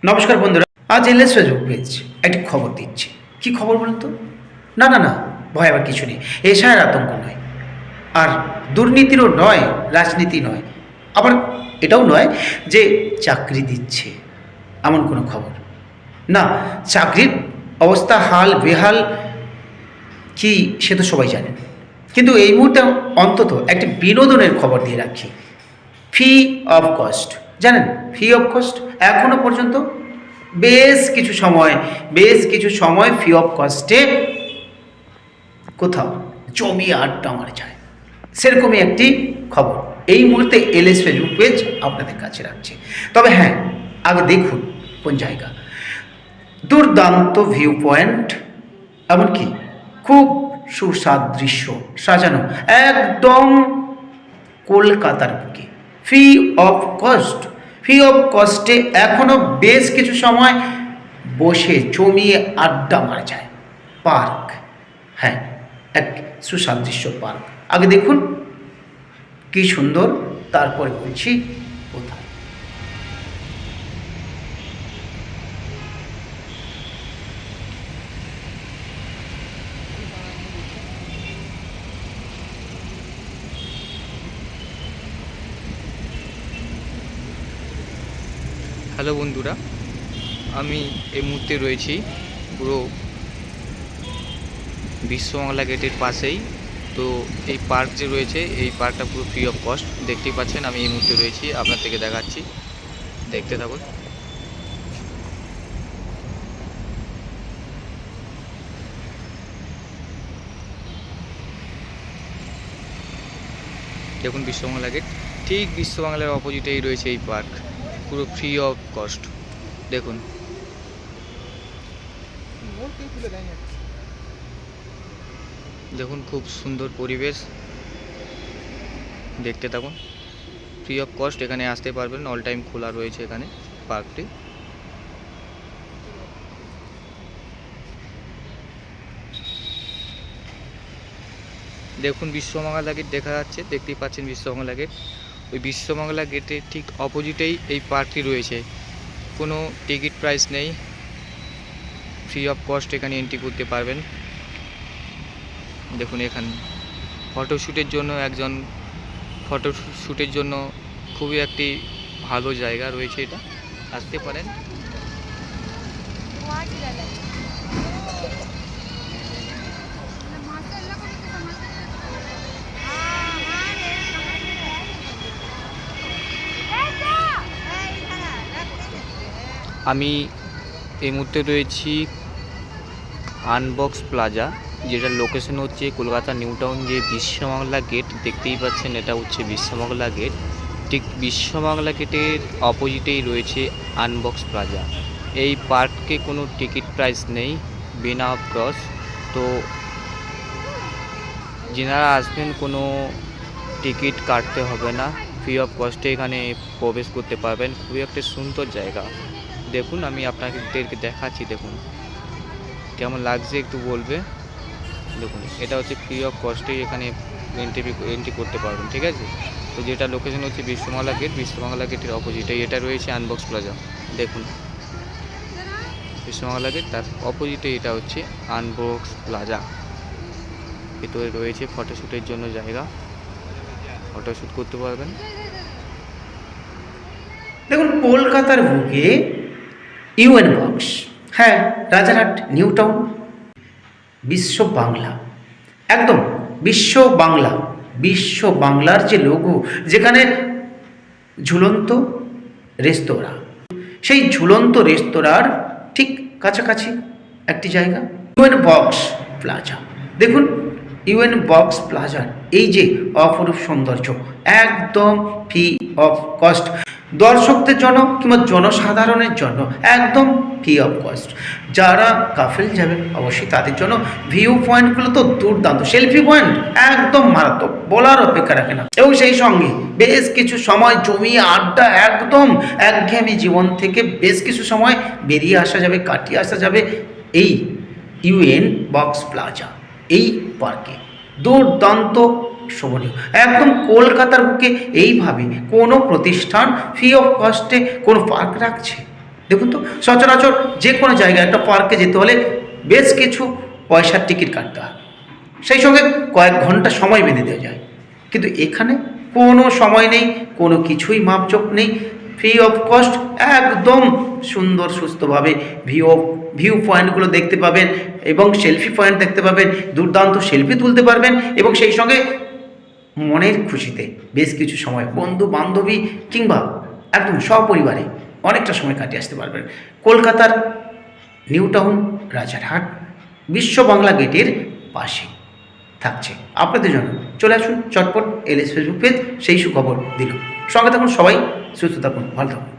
নমস্কার বন্ধুরা, আজ এলএস ফেসবুক পেজ একটি খবর দিচ্ছে। কি খবর বলুন তো? না না না, ভয় আবার কিছু নেই। এশার আতঙ্ক নয়, আর দুর্নীতিরও নয়, রাজনীতি নয়, আবার এটাও নয় যে চাকরি দিচ্ছে এমন কোনো খবর না। চাকরির অবস্থা হাল বেহাল কি সে তো সবাই জানেন, কিন্তু এই মুহূর্তে অন্তত একটি বিনোদনের খবর দিয়ে রাখি। ফি অফ কস্ট, জানেন ফি অফ কস্ট এখনো পর্যন্ত বেশ কিছু সময় ফি অফ কস্টে কোথাও জমিয়ে আড্ডা মারা যায়, সেরকমই একটি খবর এই মুহূর্তে এলএস ফেসবুক পেজ আপনাদের কাছে রাখছে। তবে হ্যাঁ, আগে দেখুন কোন জায়গা। দুর্দান্ত ভিউ পয়েন্ট, এমনকি খুব সুসাদৃশ্য সাজানো, একদম কলকাতার বুকে। ফ্রি অফ কস্টে এখনও বেশ কিছু সময় বসে জমিয়ে আড্ডা মারা যায়। পার্ক, হ্যাঁ, এক সুসাদৃশ্য পার্ক। আগে দেখুন কি সুন্দর, তারপরে বলছি কোথায়। হ্যালো বন্ধুরা, আমি এই মুহূর্তে রয়েছি পুরো বিশ্ববাংলা গেটের পাশেই। তো এই পার্ক যে রয়েছে, এই পার্কটা পুরো ফ্রি অফ কস্ট। দেখতেই পাচ্ছেন আমি এই মুহূর্তে রয়েছি, আপনার থেকে দেখাচ্ছি, দেখতে থাকুন। দেখুন বিশ্ববাংলা গেট, ঠিক বিশ্ববাংলার অপোজিটেই রয়েছে এই পার্ক, পুরো ফ্রি অফ কস্ট। দেখুন দেখুন খুব সুন্দর পরিবেশ, দেখতে থাকুন। ফ্রি অফ কস্ট, এখানে আসতে পারবেন, অল টাইম খোলা রয়েছে এখানে পার্কটি। দেখুন বিশ্ববাংলা গেট দেখা যাচ্ছে, দেখতেই পাচ্ছেন বিশ্ববাংলা গেট। ওই বিশ্ববাংলা গেটের ঠিক অপোজিটেই এই পার্কটি রয়েছে। কোনো টিকিট প্রাইস নেই, ফ্রি অফ কস্ট এখানে এন্ট্রি করতে পারবেন। দেখুন এখানে ফটোশ্যুটের জন্য খুবই একটি ভালো জায়গা রয়েছে, এটা আসতে পারেন। আমি এই মুহূর্তে রয়েছি আনবক্স প্লাজা, যেটার লোকেশন হচ্ছে কলকাতা নিউ টাউন। যে বিশ্ববাংলা গেট দেখতেই পাচ্ছেন, এটা হচ্ছে বিশ্ববাংলা গেট। ঠিক বিশ্ববাংলা গেটের অপোজিটেই রয়েছে আনবক্স প্লাজা। এই পার্কে কোনো টিকিট প্রাইস নেই, বিনা অফ কস্ট। তো যেনারা আসবেন কোনো টিকিট কাটতে হবে না, ফ্রি অফ কস্টে এখানে প্রবেশ করতে পারবেন। খুবই একটা সুন্দর জায়গা। দেখুন আমি আপনাদেরকে দেখাচ্ছি, দেখুন কেমন লাগছে একটু বলবে। দেখুন এটা হচ্ছে ফ্রি অফ কস্টেই এখানে এন্ট্রি করতে পারবেন, ঠিক আছে। তো যেটা লোকেশন হচ্ছে বিশ্ববাংলা গেটের অপোজিটেই এটা রয়েছে আনবক্স প্লাজা। দেখুন বিশ্ববাংলা গেট, তার অপোজিটে এটা হচ্ছে আনবক্স প্লাজা। ভিতরে রয়েছে ফটোশ্যুটের জন্য জায়গা, ফটোশ্যুট করতে পারবেন। দেখুন কলকাতার বুকে ইউএন বক্স, হ্যাঁ, রাজারহাট নিউ টাউন, বিশ্ব বাংলা, একদম বিশ্ব বাংলার যে লোগো, যেখানে ঝুলন্ত রেস্তোরাঁ, সেই ঝুলন্ত রেস্তোরাঁর ঠিক কাছাকাছি একটি জায়গা ইউএন বক্স প্লাজা। দেখুন ইউএন বক্স প্লাজার এই যে অপরূপ সৌন্দর্য, একদম ফ্রি অফ কস্ট, দর্শকদের জন্য কিংবা জনসাধারণের জন্য একদম ফ্রি অফ কস্ট। যারা কাফেল যাবেন অবশ্যই তাদের জন্য ভিউ পয়েন্টগুলো তো দুর্দান্ত, সেলফি পয়েন্ট একদম মারাত্মক, বলার অপেক্ষা রাখে না। এবং সেই সঙ্গে বেশ কিছু সময় জমিয়ে আড্ডা, একদম একঘেয়েমি জীবন থেকে বেশ কিছু সময় বেরিয়ে আসা যাবে, কাটিয়ে আসা যাবে এই ইউএন বক্স প্লাজা, এই পার্কে। দুর্দান্ত শোভনীয়, একদম কলকাতার বুকে এইভাবে কোনো প্রতিষ্ঠান ফ্রি অফ কস্টে কোনো পার্ক রাখছে? দেখুন তো, সচরাচর যে কোনো জায়গায় একটা পার্কে যেতে হলে বেশ কিছু পয়সার টিকিট কাটতে হয়, সেই সঙ্গে কয়েক ঘন্টা সময় বেঁধে দেওয়া যায়। কিন্তু এখানে কোনো সময় নেই, কোনো কিছুই মাপজোক নেই, ফ্রি অফ কস্ট, একদম সুন্দর সুস্থভাবে ভিউ পয়েন্টগুলো দেখতে পাবেন এবং সেলফি পয়েন্ট দেখতে পাবেন, দুর্দান্ত সেলফি তুলতে পারবেন এবং সেই সঙ্গে মনের খুশিতে বেশ কিছু সময় বন্ধু বান্ধবী কিংবা একদম সপরিবারে অনেকটা সময় কাটিয়ে আসতে পারবেন। কলকাতার নিউ টাউন রাজারহাট বিশ্ব বাংলা গেটের পাশে থাকছে আপনাদের জন্য। চলে আসুন চটপট এলএস ফেসবুক পেজ সেই সুখবর দিল। সঙ্গে থাকুন সবাই, সুস্থ থাকুন, ভালো থাকুন।